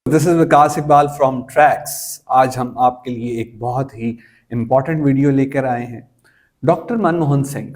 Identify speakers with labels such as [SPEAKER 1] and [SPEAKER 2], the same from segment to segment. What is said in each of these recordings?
[SPEAKER 1] This is Vikas Iqbal from tracks. आज हम आपके लिए एक बहुत ही इम्पॉर्टेंट वीडियो लेकर आए हैं। डॉक्टर मनमोहन सिंह,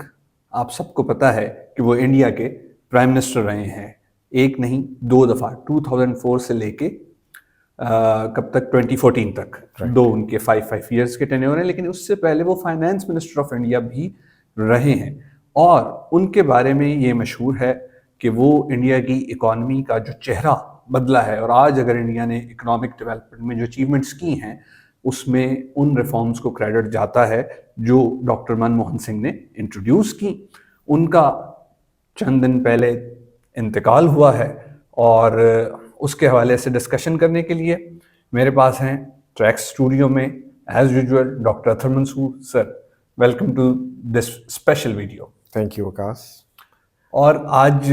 [SPEAKER 1] आप सबको पता है कि वो इंडिया के प्राइम मिनिस्टर रहे हैं, एक नहीं दो दफ़ा, 2004 से लेके कब तक, 2014 तक। दो उनके 5 ईयर्स के टेन्योर हैं, लेकिन उससे पहले वो फाइनेंस मिनिस्टर ऑफ इंडिया भी रहे हैं। और उनके बारे में ये मशहूर है कि वो इंडिया की इकॉनमी का जो चेहरा बदला है, और आज अगर इंडिया ने इकोनॉमिक डेवलपमेंट में जो अचीवमेंट्स की हैं उसमें उन रिफॉर्म्स को क्रेडिट जाता है जो डॉक्टर मनमोहन सिंह ने इंट्रोड्यूस की। उनका चंद दिन पहले इंतकाल हुआ है, और उसके हवाले से डिस्कशन करने के लिए मेरे पास हैं ट्रैक्स स्टूडियो में as usual doctor Athar Mansoor sir. Welcome to this special video.
[SPEAKER 2] Thank you Vikas.
[SPEAKER 1] और आज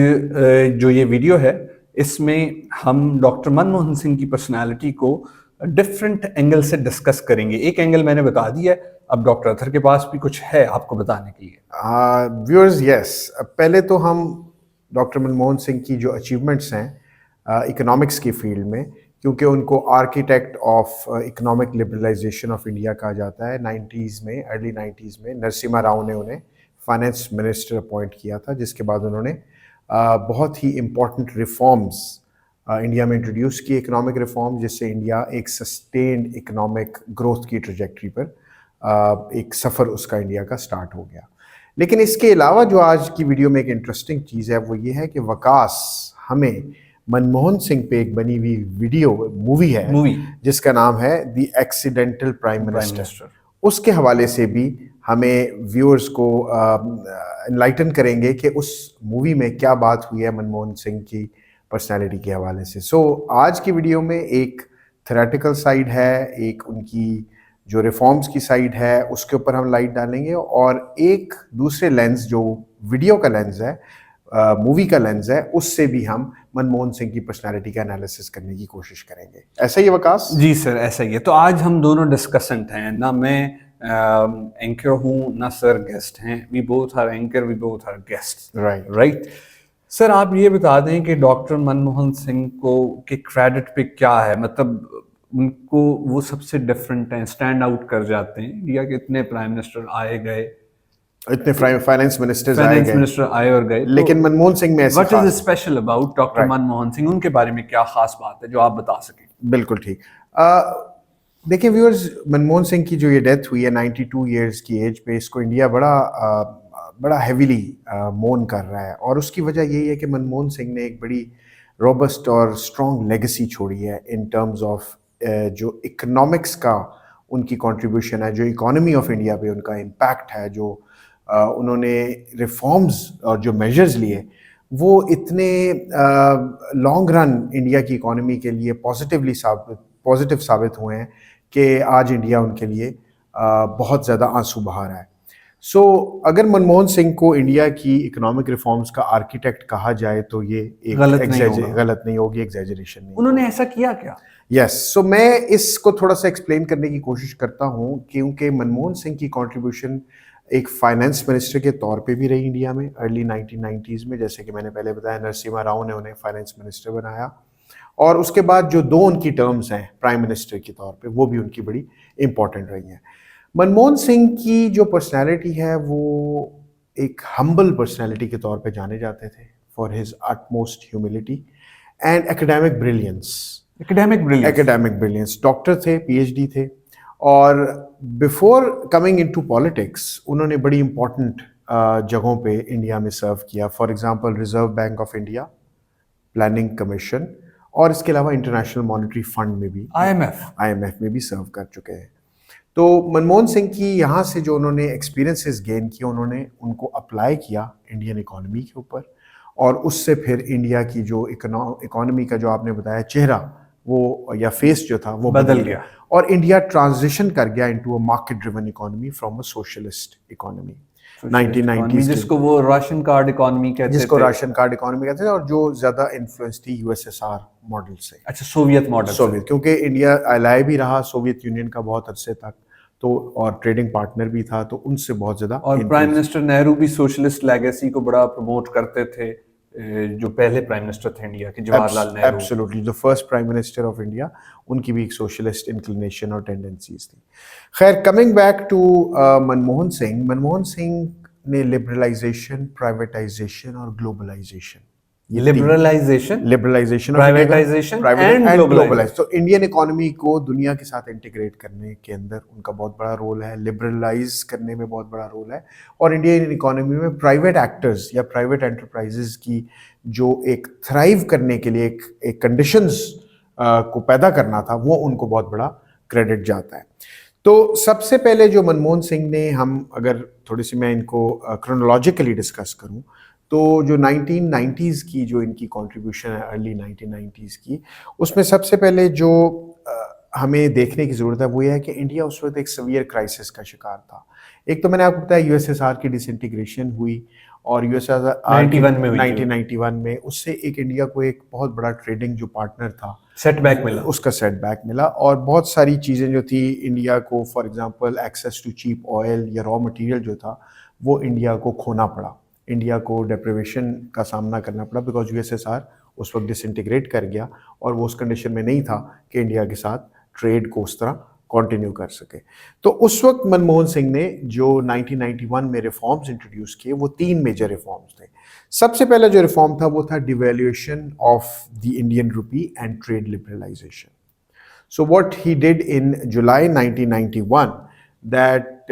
[SPEAKER 1] जो ये वीडियो है इसमें हम डॉक्टर मनमोहन सिंह की पर्सनालिटी को डिफरेंट एंगल से डिस्कस करेंगे। एक एंगल मैंने बता दिया है, अब डॉक्टर अथर के पास भी कुछ है आपको बताने के लिए।
[SPEAKER 2] व्यूअर्स यस, पहले तो हम डॉक्टर मनमोहन सिंह की जो अचीवमेंट्स हैं इकोनॉमिक्स की फील्ड में, क्योंकि उनको architect of economic liberalisation of India कहा जाता है। 90s में, अर्ली 90s में नरसिम्हा राव ने उन्हें फाइनेंस मिनिस्टर अपॉइंट किया था, जिसके बाद उन्होंने बहुत ही इम्पॉर्टेंट रिफॉर्म्स इंडिया में इंट्रोड्यूस किए, इकोनॉमिक रिफॉर्म, जिससे इंडिया एक सस्टेन्ड इकोनॉमिक ग्रोथ की ट्रजेक्टरी पर एक सफ़र उसका इंडिया का स्टार्ट हो गया। लेकिन इसके अलावा जो आज की वीडियो में एक इंटरेस्टिंग चीज़ है वो ये है कि विकास हमें मनमोहन सिंह पे एक बनी हुई मूवी है जिसका नाम है द एक्सीडेंटल प्राइम मिनिस्टर। उसके हवाले से भी हमें व्यूअर्स को एनलाइटन करेंगे कि उस मूवी में क्या बात हुई है मनमोहन सिंह की पर्सनालिटी के हवाले से। सो आज की वीडियो में एक थ्योरेटिकल साइड है, एक उनकी जो रिफॉर्म्स की साइड है उसके ऊपर हम लाइट डालेंगे, और एक दूसरे लेंस जो वीडियो का लेंस है, मूवी का लेंस है, उससे भी हम मनमोहन सिंह की पर्सनालिटी का एनालिसिस करने की कोशिश करेंगे। ऐसा ही है विकास?
[SPEAKER 1] जी सर, ऐसा ही है। तो आज हम दोनों डिस्कसेंट हैं, ना मैं एंकर हूँ ना सर गेस्ट हैं। We both are anchor, we both are guest. Right sir, आप ये बता दें कि डॉक्टर मनमोहन सिंह को के क्रेडिट पे क्या है, मतलब उनको वो सबसे डिफरेंट हैं, स्टैंड आउट कर जाते हैं। इंडिया के इतने प्राइम मिनिस्टर आए गए,
[SPEAKER 2] इतने फाइनेंस मिनिस्टर
[SPEAKER 1] आए और गए,
[SPEAKER 2] लेकिन मनमोहन सिंह में
[SPEAKER 1] what is special about doctor Manmohan Singh? उनके बारे में क्या खास बात है जो आप बता सकें?
[SPEAKER 2] बिल्कुल ठीक। देखिए व्यूअर्स, मनमोहन सिंह की जो ये डेथ हुई है 92 ईयर्स की एज पे, इसको इंडिया बड़ा हैवीली मोन कर रहा है, और उसकी वजह यही है कि मनमोहन सिंह ने एक बड़ी रोबस्ट और स्ट्रॉन्ग लेगेसी छोड़ी है इन टर्म्स ऑफ जो इकोनॉमिक्स का उनकी कंट्रीब्यूशन है, जो इकोनॉमी ऑफ इंडिया पे उनका इम्पैक्ट है, जो उन्होंने रिफॉर्म्स और जो मेजर्स लिए वो इतने लॉन्ग रन इंडिया की इकोनॉमी के लिए पॉजिटिव साबित हुए हैं कि आज इंडिया उनके लिए बहुत ज़्यादा आंसू बहा रहा है। सो अगर मनमोहन सिंह को इंडिया की इकोनॉमिक रिफॉर्म्स का आर्किटेक्ट कहा जाए तो ये एक गलत नहीं होगी, एग्जैजरेशन नहीं।
[SPEAKER 1] उन्होंने ऐसा किया क्या?
[SPEAKER 2] यस, सो मैं इसको थोड़ा सा एक्सप्लेन करने की कोशिश करता हूँ, क्योंकि मनमोहन सिंह की कंट्रीब्यूशन एक फाइनेंस मिनिस्टर के तौर पे भी रही इंडिया में अर्ली 1990s में। जैसे कि मैंने पहले बताया, नरसिम्हा राव ने उन्हें फाइनेंस मिनिस्टर बनाया, और उसके बाद जो दो उनकी टर्म्स हैं प्राइम मिनिस्टर के तौर पे, वो भी उनकी बड़ी इंपॉर्टेंट रही हैं। मनमोहन सिंह की जो पर्सनैलिटी है वो एक हम्बल पर्सनैलिटी के तौर पे जाने जाते थे for his utmost humility and academic brilliance. Doctor थे, पीएचडी थे, और बिफोर कमिंग इनटू पॉलिटिक्स उन्होंने बड़ी इंपॉर्टेंट जगहों पे इंडिया में सर्व किया। For example reserve bank of India, planning commission, और इसके अलावा इंटरनेशनल मॉनेटरी फंड में भी, IMF में भी सर्व कर चुके हैं। तो मनमोहन सिंह की यहाँ से जो उन्होंने एक्सपीरियंसेस गेन किए, उन्होंने उनको अप्लाई किया इंडियन इकोनॉमी के ऊपर, और उससे फिर इंडिया की जो इकोनॉमी का जो आपने बताया चेहरा वो या फेस जो था वो बदल गया, और इंडिया ट्रांजिशन कर गया into a market driven economy from a socialist economy 1990s,
[SPEAKER 1] जिसको वो राशन कार्ड इकोनॉमी कहते
[SPEAKER 2] थे, और जो ज्यादा इन्फ्लुएंस थी यूएसएसआर मॉडल से।
[SPEAKER 1] अच्छा, सोवियत मॉडल,
[SPEAKER 2] क्योंकि इंडिया अलाय भी रहा सोवियत यूनियन का बहुत अरसे तक, तो और ट्रेडिंग पार्टनर भी था, तो उनसे बहुत ज्यादा।
[SPEAKER 1] और प्राइम मिनिस्टर नेहरू भी सोशलिस्ट लेगेसी को बड़ा प्रमोट करते थे, जो पहले प्राइम मिनिस्टर थे इंडिया के, Jawaharlal Nehru.
[SPEAKER 2] Absolutely, the first prime minister of India, उनकी भी एक सोशलिस्ट इंक्लिनेशन और टेंडेंसीज थी। खैर, coming back to Manmohan Singh ने लिबरलाइजेशन, प्राइवेटाइजेशन और globalisation,
[SPEAKER 1] liberalisation, privatisation and globalisation,
[SPEAKER 2] तो इंडियन इकोनॉमी को दुनिया के साथ इंटीग्रेट करने के अंदर उनका बहुत बड़ा रोल है, लिबरलाइज करने में बहुत बड़ा रोल है। और इंडियन इकोनॉमी में प्राइवेट एक्टर्स या प्राइवेट एंटरप्राइजेस की जो एक थ्राइव करने के लिए एक कंडीशंस को पैदा करना था, वो उनको बहुत बड़ा क्रेडिट जाता है। तो सबसे पहले जो मनमोहन सिंह ने, हम अगर थोड़ी सी मैं इनको क्रोनोलॉजिकली डिस्कस करूं, तो जो 1990s की जो इनकी कंट्रीब्यूशन है, अर्ली 1990s की, उसमें सबसे पहले जो हमें देखने की ज़रूरत है वो ये है कि इंडिया उस वक्त एक सीवियर क्राइसिस का शिकार था। एक तो मैंने आपको बताया यूएसएसआर की डिसइंटीग्रेशन हुई, और यूएसएसआर 1991 में उससे एक इंडिया को एक बहुत बड़ा ट्रेडिंग जो पार्टनर था,
[SPEAKER 1] सेटबैक मिला,
[SPEAKER 2] उसका सेटबैक मिला। और बहुत सारी चीज़ें जो थी इंडिया को, for example access to cheap oil या रॉ मटेरियल जो था, वो इंडिया को खोना पड़ा, इंडिया को डेप्रिवेशन का सामना करना पड़ा, बिकॉज यूएसएसआर उस वक्त डिसइंटीग्रेट कर गया और वो उस कंडीशन में नहीं था कि इंडिया के साथ ट्रेड को उस तरह कंटिन्यू कर सके। तो उस वक्त मनमोहन सिंह ने जो 1991 में रिफॉर्म्स इंट्रोड्यूस किए, वो 3 मेजर रिफॉर्म्स थे। सबसे पहला जो रिफॉर्म था वो था devaluation of the Indian rupee and trade liberalisation. So what he did in July 1991, that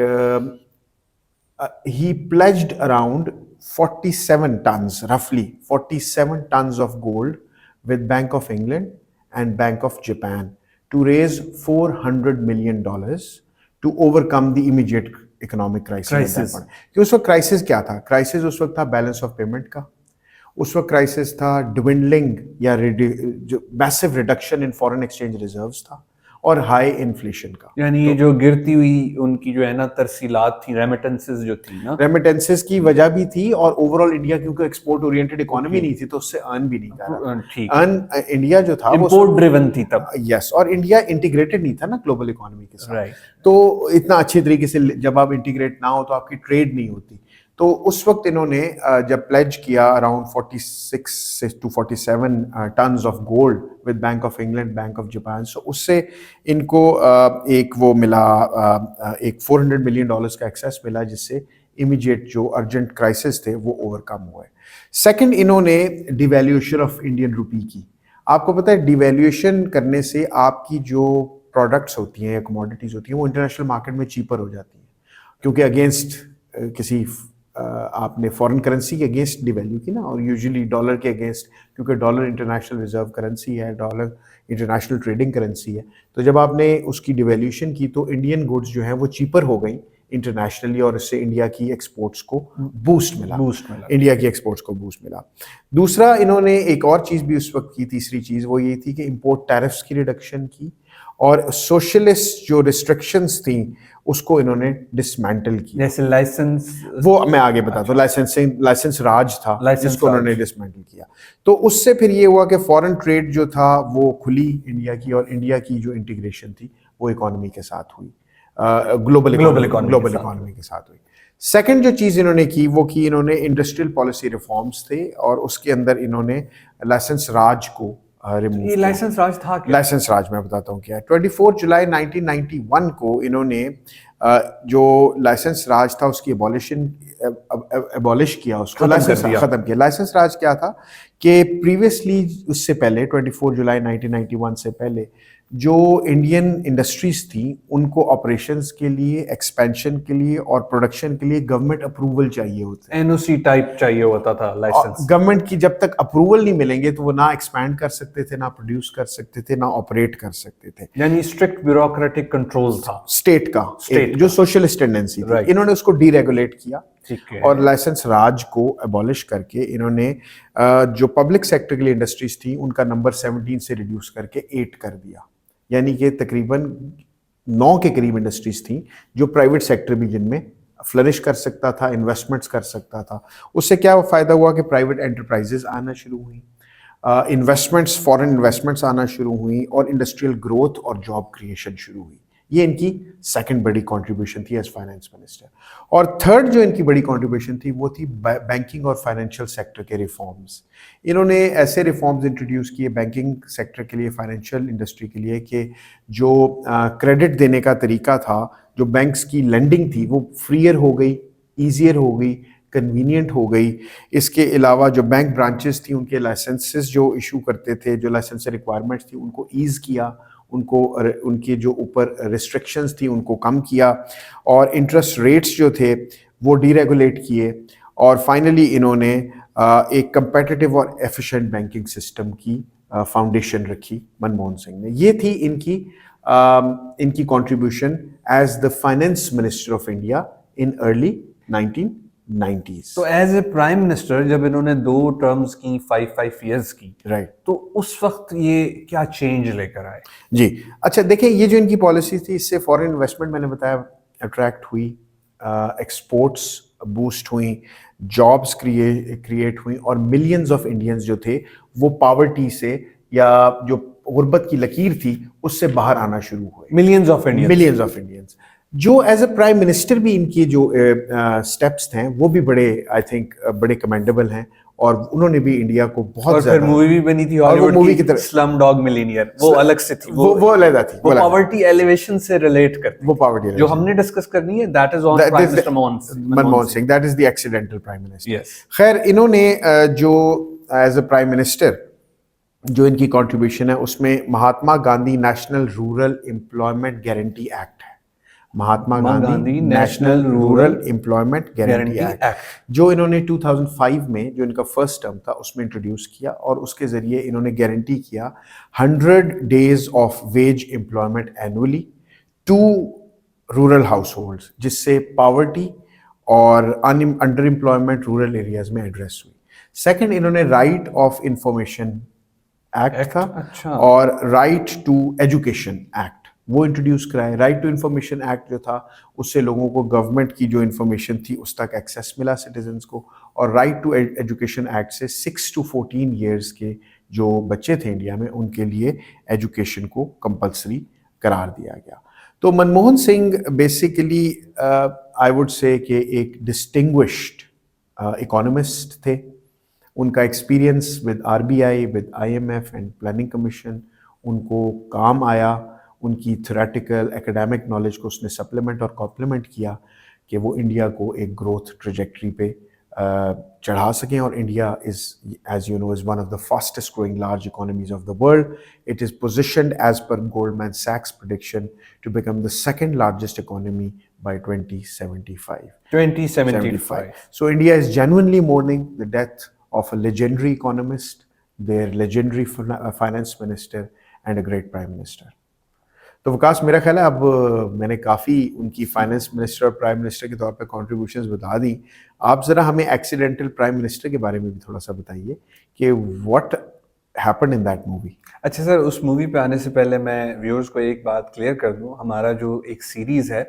[SPEAKER 2] he pledged around 47 tons, roughly 47 tons of gold with Bank of England and Bank of Japan to raise $400 million to overcome the immediate economic crisis. कि उस वक्त crisis क्या था? Crisis उस वक्त था balance of payment का, उस वक्त क्राइसिस था डिविंडलिंग या जो massive reduction in foreign exchange reserves था, और हाई इन्फ्लेशन का।
[SPEAKER 1] यानी ये जो गिरती हुई उनकी जो है ना तरसीलात थी, रेमिटेंसेस जो थी ना,
[SPEAKER 2] रेमिटेंसेस की वजह भी थी, और ओवरऑल इंडिया क्योंकि एक्सपोर्ट ओरिएंटेड इकोनॉमी नहीं थी, तो उससे अर्न भी नहीं कर रहा।
[SPEAKER 1] ठीक,
[SPEAKER 2] अर्न इंडिया जो था
[SPEAKER 1] इंपोर्ट ड्रिवन थी तब।
[SPEAKER 2] यस, और इंडिया इंटीग्रेटेड नहीं था ना ग्लोबल इकोनॉमी के साथ,
[SPEAKER 1] राइट।
[SPEAKER 2] तो इतना अच्छे तरीके से जब आप इंटीग्रेट ना हो तो आपकी ट्रेड नहीं होती। तो उस वक्त इन्होंने जब प्लेज किया around 46 to 47 tons of gold with Bank of England, Bank of Japan, so उससे इनको एक वो मिला, एक $400 मिलियन का एक्सेस मिला, जिससे इमीडिएट जो अर्जेंट क्राइसिस थे वो ओवरकम हुए। सेकंड, इन्होंने डिवैल्यूएशन ऑफ इंडियन रूपी की। आपको पता है डिवैल्यूएशन करने से आपकी जो प्रोडक्ट्स होती हैं या कमोडिटीज होती हैं वो इंटरनेशनल मार्केट में चीपर हो जाती हैं, क्योंकि अगेंस्ट किसी आपने फॉरेन करेंसी के अगेंस्ट डिवैल्यू की ना, और यूजुअली डॉलर के अगेंस्ट, क्योंकि डॉलर इंटरनेशनल रिजर्व करेंसी है, डॉलर इंटरनेशनल ट्रेडिंग करेंसी है। तो जब आपने उसकी डिवैल्यूएशन की तो इंडियन गुड्स जो हैं वो चीपर हो गई इंटरनेशनली, और इससे इंडिया की एक्सपोर्ट्स को बूस्ट मिला, इंडिया की एक्सपोर्ट्स को बूस्ट मिला। दूसरा, इन्होंने एक और चीज़ भी उस वक्त की, तीसरी चीज़ वो ये थी कि इंपोर्ट टैरिफ्स की रिडक्शन की, और सोशलिस्ट जो रिस्ट्रिक्शंस थी उसको इन्होंने डिसमेंटल किया।
[SPEAKER 1] जैसे लाइसेंस, वो
[SPEAKER 2] मैं आगे बताता हूँ। लाइसेंस राज था जिसको उन्होंने डिसमेंटल किया। तो उससे फिर ये हुआ कि फॉरेन ट्रेड जो था वो खुली इंडिया की, और इंडिया की जो इंटीग्रेशन थी वो इकोनॉमी के साथ हुई, ग्लोबल इकोनॉमी के साथ हुई। सेकंड जो चीज़ इन्होंने की वो की, इन्होंने इंडस्ट्रियल पॉलिसी रिफॉर्म्स थे, और उसके अंदर इन्होंने लाइसेंस राज को रिमूव।
[SPEAKER 1] ये लाइसेंस राज था क्या?
[SPEAKER 2] लाइसेंस राज मैं बताता हूँ क्या है। 24 जुलाई 1991 को इन्होंने जो लाइसेंस राज था उसकी एबॉलिश किया, उसको खत्म किया। लाइसेंस राज क्या था कि प्रीवियसली, उससे पहले 24 जुलाई 1991 से पहले जो इंडियन इंडस्ट्रीज थी उनको ऑपरेशंस के लिए, एक्सपेंशन के लिए और प्रोडक्शन के लिए गवर्नमेंट अप्रूवल चाहिए होते,
[SPEAKER 1] एनओसी टाइप चाहिए होता था लाइसेंस।
[SPEAKER 2] गवर्नमेंट की जब तक अप्रूवल नहीं मिलेंगे तो वो ना एक्सपैंड कर सकते थे, ना प्रोड्यूस कर सकते थे, ना ऑपरेट कर सकते थे।
[SPEAKER 1] यानी स्ट्रिक्ट ब्यूरोक्रेटिक कंट्रोल था
[SPEAKER 2] स्टेट का, जो सोशलिस्ट टेंडेंसी थी। इन्होंने उसको डीरेगुलेट किया, और लाइसेंस राज को एबॉलिश करके इन्होंने जो पब्लिक सेक्टर के लिए इंडस्ट्रीज थी उनका नंबर 17 से रिड्यूस करके 8 कर दिया। यानी कि तकरीबन 9 के करीब इंडस्ट्रीज थी जो प्राइवेट सेक्टर भी जिनमें फ्लरिश कर सकता था, इन्वेस्टमेंट्स कर सकता था। उससे क्या फ़ायदा हुआ कि प्राइवेट एंटरप्राइजेज आना शुरू हुई, इन्वेस्टमेंट्स, फॉरेन इन्वेस्टमेंट्स आना शुरू हुई, और इंडस्ट्रियल ग्रोथ और जॉब क्रिएशन शुरू हुई। ये इनकी सेकंड बड़ी कंट्रीब्यूशन थी एज फाइनेंस मिनिस्टर। और थर्ड जो इनकी बड़ी कंट्रीब्यूशन थी वो थी बैंकिंग और फाइनेंशियल सेक्टर के रिफॉर्म्स। इन्होंने ऐसे रिफॉर्म्स इंट्रोड्यूस किए बैंकिंग सेक्टर के लिए, फाइनेंशियल इंडस्ट्री के लिए, कि जो क्रेडिट देने का तरीका था, जो बैंक्स की लेंडिंग थी वो फ्रीयर हो गई, ईजियर हो गई, कन्वीनियंट हो गई। इसके अलावा जो बैंक ब्रांचेस थी उनके लाइसेंसेस जो इशू करते थे, जो लाइसेंस रिक्वायरमेंट्स थी उनको ईज़ किया, उनको उनके जो ऊपर रिस्ट्रिक्शंस थी उनको कम किया, और इंटरेस्ट रेट्स जो थे वो डीरेगुलेट किए। और फाइनली इन्होंने एक कंपेटिटिव और एफिशिएंट बैंकिंग सिस्टम की फाउंडेशन रखी मनमोहन सिंह ने। ये थी इनकी contribution as the finance minister of India in early 1990s।
[SPEAKER 1] तो एज ए प्राइम मिनिस्टर जब इन्होंने 2 टर्म्स की 5 इयर्स की,
[SPEAKER 2] राइट,
[SPEAKER 1] तो उस वक्त ये क्या चेंज लेकर आए?
[SPEAKER 2] जी अच्छा, देखें ये जो इनकी पॉलिसी थी इससे फॉरेन इन्वेस्टमेंट मैंने बताया अट्रैक्ट हुई, एक्सपोर्ट्स बूस्ट हुई, जॉब्स क्रिएट हुई, और मिलियंस ऑफ इंडियंस जो थे वो पावर्टी से या जो गुर्बत की लकीर थी उससे बाहर आना शुरू हुए।
[SPEAKER 1] मिलियंस ऑफ इंडियंस
[SPEAKER 2] जो एज अ प्राइम मिनिस्टर भी इनकी जो स्टेप्स थे वो भी बड़े, आई थिंक बड़े कमेंडेबल हैं, और उन्होंने भी इंडिया को बहुत
[SPEAKER 1] और फिर मूवी भी बनी थी हॉलीवुड
[SPEAKER 2] मूवी की
[SPEAKER 1] तरह स्लम डॉग मिलियनियर, वो अलग से थी,
[SPEAKER 2] वो अलग थी,
[SPEAKER 1] वो पॉवर्टी एलिवेशन से रिलेट करती,
[SPEAKER 2] वो पॉवर्टी
[SPEAKER 1] जो हमने डिस्कस करनी है, that is on prime minister
[SPEAKER 2] Manmohan Singh, that is the accidental prime minister.
[SPEAKER 1] Yes,
[SPEAKER 2] खैर इन्होंने जो एज अ प्राइम मिनिस्टर जो इनकी कंट्रीब्यूशन है उसमें Mahatma Gandhi National Rural Employment Guarantee Act है, Mahatma Gandhi National Rural Employment Guarantee Act, जो इन्होंने 2005 में जो इनका फर्स्ट टर्म था उसमें इंट्रोड्यूस किया, और उसके जरिए इन्होंने गारंटी किया 100 days of wage employment annually to rural households, जिससे पावर्टी और अंडर एम्प्लॉयमेंट रूरल एरियाज में एड्रेस हुई। सेकंड, इन्होंने राइट ऑफ इंफॉर्मेशन एक्ट था,
[SPEAKER 1] अच्छा,
[SPEAKER 2] और राइट टू एजुकेशन एक्ट वो इंट्रोड्यूस कराए। राइट टू इंफॉर्मेशन एक्ट जो था उससे लोगों को गवर्नमेंट की जो इंफॉर्मेशन थी उस तक एक्सेस मिला सिटीजन्स को, और राइट टू एजुकेशन एक्ट से 6 to 14 ईयर्स के जो बच्चे थे इंडिया में उनके लिए एजुकेशन को कंपलसरी करार दिया गया। तो Manmohan Singh basically I would say कि एक डिस्टिंग्विश्ड इकोनॉमिस्ट थे। उनका experience with RBI, with IMF and planning commission उनको काम आया। उनकी थ्योरेटिकल एकेडमिक नॉलेज को उसने सप्लीमेंट और कॉम्प्लीमेंट किया कि वो इंडिया को एक ग्रोथ ट्रेजेक्ट्री पे चढ़ा सकें। और India is, as you know, is one of the fastest growing large economies of the world. It is positioned as per Goldman सैक्स prediction to become the second largest economy by 2075. So India is genuinely mourning the death of a legendary economist, their legendary finance minister and a great prime minister. तो विकास, मेरा ख्याल है अब मैंने काफ़ी उनकी finance minister और प्राइम मिनिस्टर के तौर पे कॉन्ट्रीब्यूशंस बता दी। आप ज़रा हमें एक्सीडेंटल प्राइम मिनिस्टर के बारे में भी थोड़ा सा बताइए कि what happened in that movie.
[SPEAKER 1] अच्छा सर, उस मूवी पे आने से पहले मैं व्यूअर्स को एक बात क्लियर कर दूं, हमारा जो एक सीरीज़ है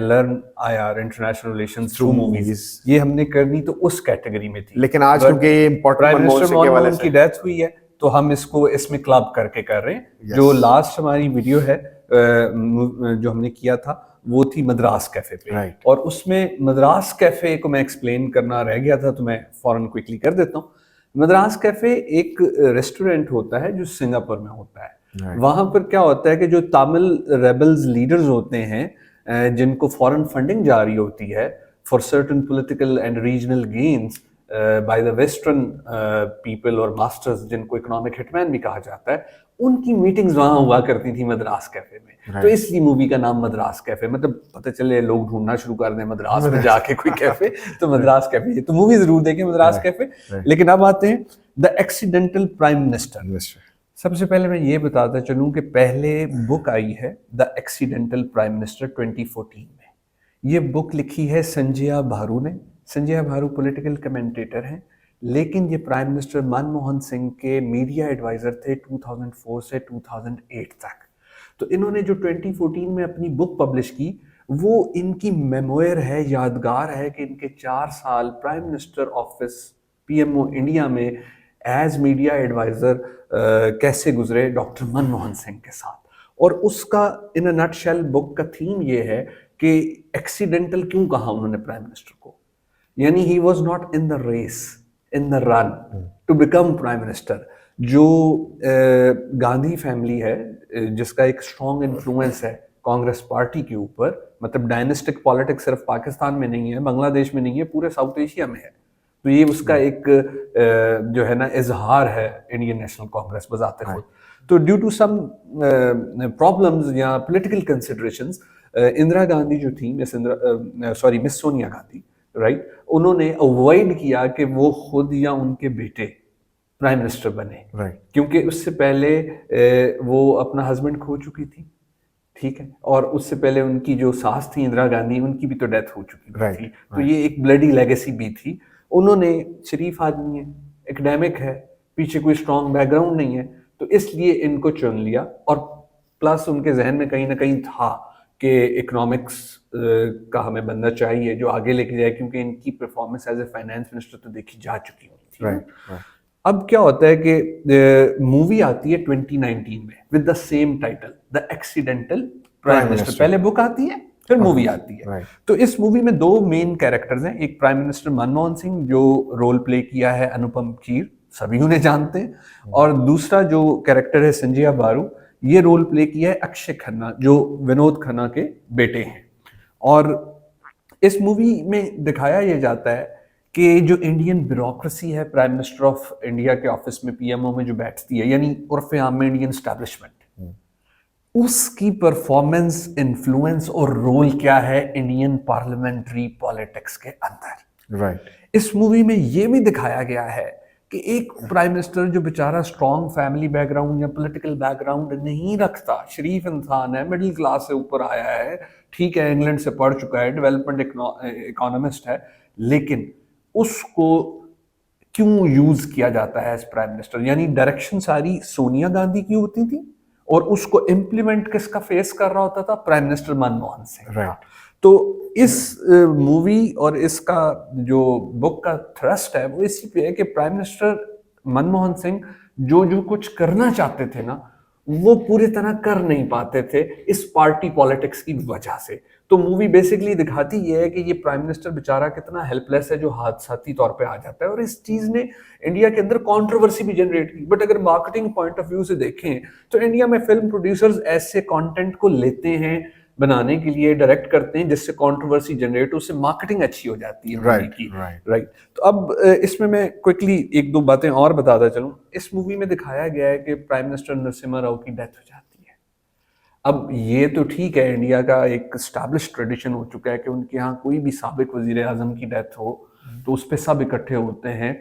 [SPEAKER 1] learn IR international relations through movies, ये हमने करनी तो उस कैटेगरी में थी,
[SPEAKER 2] लेकिन आज क्योंकि
[SPEAKER 1] प्राइम मिनिस्टर मनमोहन की डेथ हुई है तो हम इसको इसमें क्लब करके कर रहे हैं। जो लास्ट हमारी वीडियो है जो हमने किया था वो थी मद्रास कैफे पे, और उसमें मद्रास कैफे को मैं एक्सप्लेन करना रह गया था तो मैं फौरन क्विकली कर देता हूँ। मद्रास कैफे एक रेस्टोरेंट होता है जो सिंगापुर में होता है। वहां पर क्या होता है कि जो तमिल रेबल्स लीडर्स होते हैं जिनको फॉरेन फंडिंग जारी होती है for certain political and regional gains by the western people और मास्टर्स, जिनको इकोनॉमिक हिटमैन भी कहा जाता है, उनकी मीटिंग्स वहां हुआ करती थी मद्रास कैफे में। तो इसलिए मूवी का नाम मद्रास कैफे, मतलब पता चले लोग ढूंढना शुरू कर दें मद्रास में जाके कोई कैफे, तो मद्रास कैफे। तो मूवी जरूर देखें मद्रास कैफे। लेकिन अब आते हैं द एक्सीडेंटल प्राइम मिनिस्टर। सबसे पहले मैं ये बताता चलूं कि पहले बुक आई है द एक्सीडेंटल प्राइम मिनिस्टर 2014 में। ये बुक लिखी है संजया भारू ने। संजय भारू पॉलिटिकल कमेंटेटर हैं, लेकिन ये प्राइम मिनिस्टर मनमोहन सिंह के मीडिया एडवाइजर थे 2004 से 2008 तक। तो इन्होंने जो 2014 में अपनी बुक पब्लिश की वो इनकी मेमोयर है, यादगार है कि इनके 4 साल prime minister office PMO India में एज मीडिया एडवाइजर कैसे गुजरे डॉक्टर मनमोहन सिंह के साथ। और उसका इन अ नटशेल बुक का थीम ये है कि एक्सीडेंटल क्यों कहा उन्होंने प्राइम मिनिस्टर को, यानी he was not in the race, in the run to become prime minister. जो गांधी फैमिली है, जिसका एक स्ट्रॉन्ग इन्फ्लुएंस है कांग्रेस पार्टी के ऊपर, मतलब डायनेस्टिक पॉलिटिक्स सिर्फ पाकिस्तान में नहीं है, बांग्लादेश में नहीं है, पूरे साउथ एशिया में है। तो ये उसका एक जो है ना इजहार है इंडियन नेशनल कांग्रेस बजाते खुद। तो ड्यू टू सम प्रॉब्लम्स या पॉलिटिकल कंसिडरेशंस, इंदिरा गांधी जो थी, मिस सोनिया गांधी, राइट, उन्होंने अवॉइड किया कि वो खुद या उनके बेटे प्राइम मिनिस्टर बने, क्योंकि उससे पहले वो अपना हस्बैंड खो चुकी थी, ठीक है, और उससे पहले उनकी जो सास थी इंदिरा गांधी, उनकी भी तो डेथ हो चुकी थी। तो ये एक ब्लडी लेगेसी भी थी। उन्होंने, शरीफ आदमी है, एकेडमिक है, पीछे कोई स्ट्रॉन्ग बैकग्राउंड नहीं है, तो इसलिए इनको चुन लिया। और प्लस उनके जहन में कहीं ना कहीं था कि इकोनॉमिक्स का हमें बंदा चाहिए जो आगे लेके जाए, क्योंकि इनकी performance as a finance minister तो देखी जा चुकी होती थी। अब क्या होता है कि मूवी आती है 2019 में with the same title, the accidental prime minister. पहले बुक आती है, फिर मूवी आती है। तो इस मूवी में दो मेन कैरेक्टर्स हैं, एक प्राइम मिनिस्टर मनमोहन सिंह जो रोल प्ले किया है अनुपम खेर, सभी उन्हें जानते हैं, और दूसरा जो कैरेक्टर है संजय बारू, ये रोल प्ले किया है अक्षय खन्ना जो विनोद खन्ना के बेटे हैं। और इस मूवी में दिखाया यह जाता है कि जो इंडियन ब्यूरोक्रेसी है प्राइम मिनिस्टर ऑफ इंडिया के ऑफिस में, पीएमओ में जो बैठती है, यानी उर्फ आम में इंडियन एस्टैब्लिशमेंट, उसकी परफॉर्मेंस, इन्फ्लुएंस और रोल क्या है इंडियन पार्लियामेंट्री पॉलिटिक्स के अंदर। इस मूवी में यह भी दिखाया गया है कि एक प्राइम मिनिस्टर जो बेचारा स्ट्रॉन्ग फैमिली बैकग्राउंड या पॉलिटिकल बैकग्राउंड नहीं रखता, शरीफ इंसान है, मिडिल क्लास से ऊपर आया है, ठीक है, इंग्लैंड से पढ़ चुका है, डेवलपमेंट इकोनॉमिस्ट है, लेकिन उसको क्यों यूज किया जाता है एज प्राइम मिनिस्टर? यानी डायरेक्शन सारी सोनिया गांधी की होती थी और उसको इंप्लीमेंट किसका फेस कर रहा होता था? Prime minister Manmohan Singh. तो इस मूवी और इसका जो बुक का थ्रस्ट है वो इसी पे है कि प्राइम मिनिस्टर मनमोहन सिंह जो जो कुछ करना चाहते थे ना, वो पूरी तरह कर नहीं पाते थे इस पार्टी पॉलिटिक्स की वजह से। तो मूवी बेसिकली दिखाती ये है कि ये प्राइम मिनिस्टर बेचारा कितना हेल्पलेस है जो हादसाती तौर पे आ जाता है, और इस चीज ने इंडिया के अंदर कंट्रोवर्सी भी जनरेट की। बट अगर मार्केटिंग पॉइंट ऑफ व्यू से देखें तो इंडिया में फिल्म प्रोड्यूसर्स ऐसे कंटेंट को लेते हैं बनाने के लिए, डायरेक्ट करते हैं जिससे कंट्रोवर्सी जनरेट, उससे मार्केटिंग अच्छी हो जाती है राइट। तो अब इसमें मैं क्विकली एक दो बातें और बताता चलूं। इस मूवी में दिखाया गया है कि प्राइम मिनिस्टर नरसिम्हा राव की डेथ हो जाती है। अब ये तो ठीक है, इंडिया का एक एस्टैब्लिश ट्रेडिशन हो चुका है कि उनके यहाँ कोई भी साबिक वजीर आजम की डेथ हो तो उस पर सब इकट्ठे होते हैं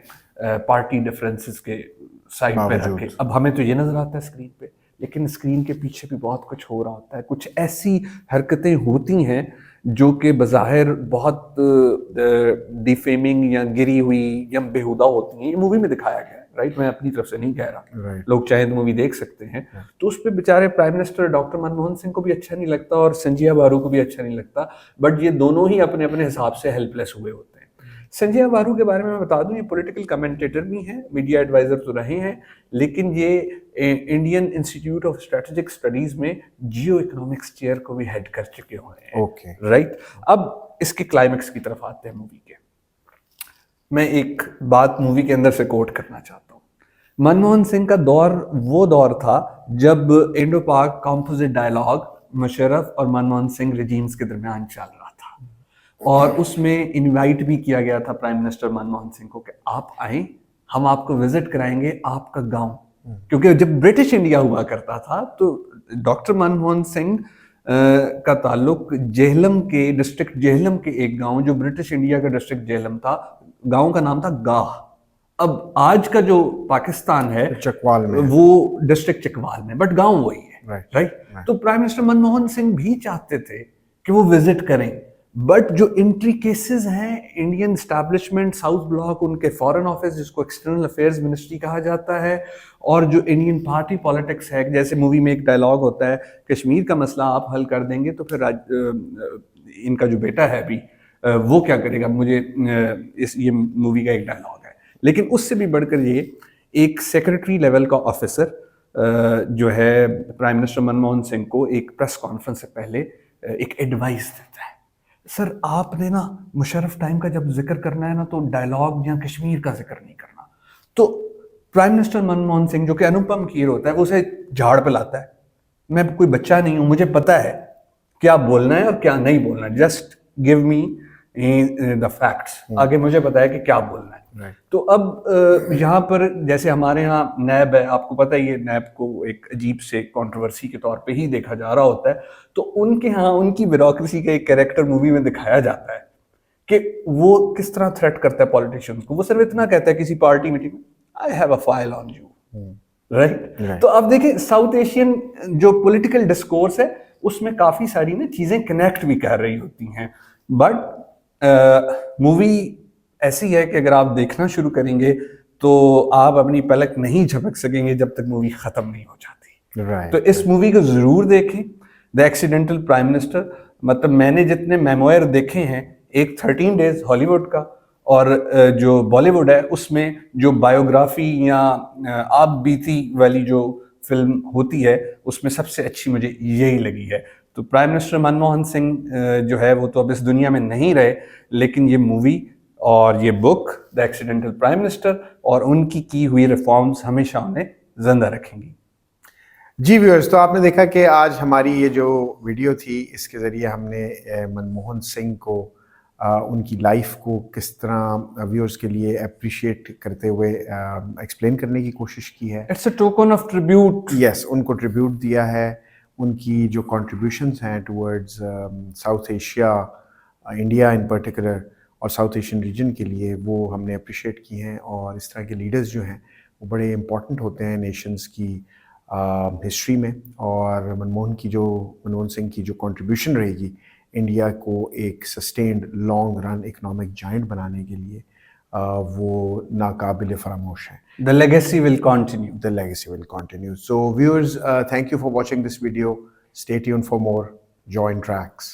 [SPEAKER 1] पार्टी डिफरेंसेस के साइड पे रख के। अब हमें तो ये नजर आता है स्क्रीन पे, लेकिन स्क्रीन के पीछे भी बहुत कुछ हो रहा होता है, कुछ ऐसी हरकतें होती हैं जो कि बज़ाहिर बहुत डिफेमिंग या गिरी हुई या बेहुदा होती हैं। ये मूवी में दिखाया गया है, राइट, मैं अपनी तरफ से नहीं कह रहा, लोग चाहे तो मूवी देख सकते हैं। तो उस पर बेचारे prime minister doctor Manmohan Singh को भी अच्छा नहीं लगता और संजय बारू को भी अच्छा नहीं लगता, बट ये दोनों ही अपने अपने हिसाब से हेल्पलेस हुए होते हैं। संजय बारू के बारे में मैं बता दूं, ये पॉलिटिकल कमेंटेटर भी हैं, मीडिया एडवाइजर तो रहे हैं, लेकिन ये Indian institute of strategic studies में जियो इकोनॉमिक्स चेयर को भी हेड कर चुके हुए हैं। राइट। अब इसके क्लाइमेक्स की तरफ आते हैं मूवी के। मैं एक बात मूवी के अंदर से कोट करना चाहता हूँ। मनमोहन सिंह का दौर वो दौर था जब इंडो पाक कॉम्पोजिट डायलॉग मुशर्रफ और मनमोहन सिंह रिजीम्स के दरमियान चल रहा था, और उसमें इनवाइट भी किया गया था प्राइम मिनिस्टर मनमोहन सिंह को कि आप आए, हम आपको विजिट कराएंगे आपका गांव। क्योंकि जब ब्रिटिश इंडिया हुआ करता था तो डॉक्टर मनमोहन सिंह का ताल्लुक जेहलम के, डिस्ट्रिक्ट जेहलम के एक गांव जो ब्रिटिश इंडिया का डिस्ट्रिक्ट जेहलम था, गांव का नाम था गाह। अब आज का जो पाकिस्तान है चकवाल में, वो डिस्ट्रिक्ट चकवाल में, बट गांव वही है। राइट। तो प्राइम मिनिस्टर मनमोहन सिंह भी चाहते थे कि वो विजिट करें, बट जो इंट्री केसेस हैं, इंडियन एस्टैब्लिशमेंट, साउथ ब्लॉक, उनके फॉरेन ऑफिस जिसको एक्सटर्नल अफेयर्स मिनिस्ट्री कहा जाता है, और जो इंडियन पार्टी पॉलिटिक्स है, जैसे मूवी में एक डायलॉग होता है, कश्मीर का मसला आप हल कर देंगे तो फिर इनका जो बेटा है अभी वो क्या करेगा, मुझे ये मूवी का एक डायलॉग है। लेकिन उससे भी बढ़कर ये एक सेक्रेटरी लेवल का ऑफिसर जो है प्राइम मिनिस्टर मनमोहन सिंह को एक प्रेस कॉन्फ्रेंस से पहले एक एडवाइस देता है, सर आपने ना मुशर्रफ टाइम का जब जिक्र करना है ना तो डायलॉग या कश्मीर का जिक्र नहीं करना। तो प्राइम मिनिस्टर मनमोहन सिंह जो कि अनुपम खेर होता है वो उसे झाड़ पे लाता है, मैं कोई बच्चा नहीं हूं, मुझे पता है क्या बोलना है और क्या नहीं बोलना है, just give me the facts, आगे मुझे पता है कि क्या बोलना है। तो अब यहाँ पर जैसे हमारे यहाँ नैब है, आपको पता ही है नैब को एक अजीब से कंट्रोवर्सी के तौर पे ही देखा जा रहा होता है, तो उनके यहाँ उनकी ब्यूरोक्रेसी का एक कैरेक्टर मूवी में दिखाया जाता है कि वो किस तरह थ्रेट करता है पॉलिटिशियंस को। वो सिर्फ इतना कहता है किसी पार्टी मीटिंग में, I have a file on you, right. तो अब देखिए साउथ एशियन जो पॉलिटिकल डिस्कोर्स है उसमें काफी सारी ना चीजें कनेक्ट भी कर रही होती हैं, बट मूवी ऐसी है कि अगर आप देखना शुरू करेंगे तो आप अपनी पलक नहीं झपक सकेंगे जब तक मूवी खत्म नहीं हो जाती। तो इस मूवी को जरूर देखें, द एक्सीडेंटल प्राइम मिनिस्टर। मतलब मैंने जितने मेमोयर देखे हैं, एक 13 डेज हॉलीवुड का और जो बॉलीवुड है उसमें जो बायोग्राफी या आप बीती वाली जो फिल्म होती है उसमें सबसे अच्छी मुझे यही लगी है। तो प्राइम मिनिस्टर मनमोहन सिंह जो है वो तो अब इस दुनिया में नहीं रहे, लेकिन ये मूवी और ये book the accidental prime minister और उनकी की हुई रिफॉर्म्स हमेशा उन्हें जिंदा रखेंगी।
[SPEAKER 2] जी व्यूअर्स, तो आपने देखा कि आज हमारी ये जो वीडियो थी इसके ज़रिए हमने मनमोहन सिंह को उनकी लाइफ को किस तरह व्यूअर्स के लिए अप्रिशिएट करते हुए एक्सप्लेन करने की कोशिश की है।
[SPEAKER 1] It's a token of tribute.
[SPEAKER 2] Yes, उनको ट्रिब्यूट दिया है, उनकी जो कॉन्ट्रीब्यूशंस हैं towards south Asia, India in particular और साउथ एशियन रीजन के लिए, वो हमने अप्रिशिएट की हैं। और इस तरह के लीडर्स जो हैं वो बड़े इंपॉर्टेंट होते हैं नेशंस की हिस्ट्री में। और मनमोहन सिंह की जो कंट्रीब्यूशन रहेगी इंडिया को एक sustained long run economic giant बनाने के लिए, वो नाकाबिल फरामोश है।
[SPEAKER 1] The legacy will continue.
[SPEAKER 2] The legacy will continue. So viewers, thank you for watching this video. Stay tuned for more. Join Tracks.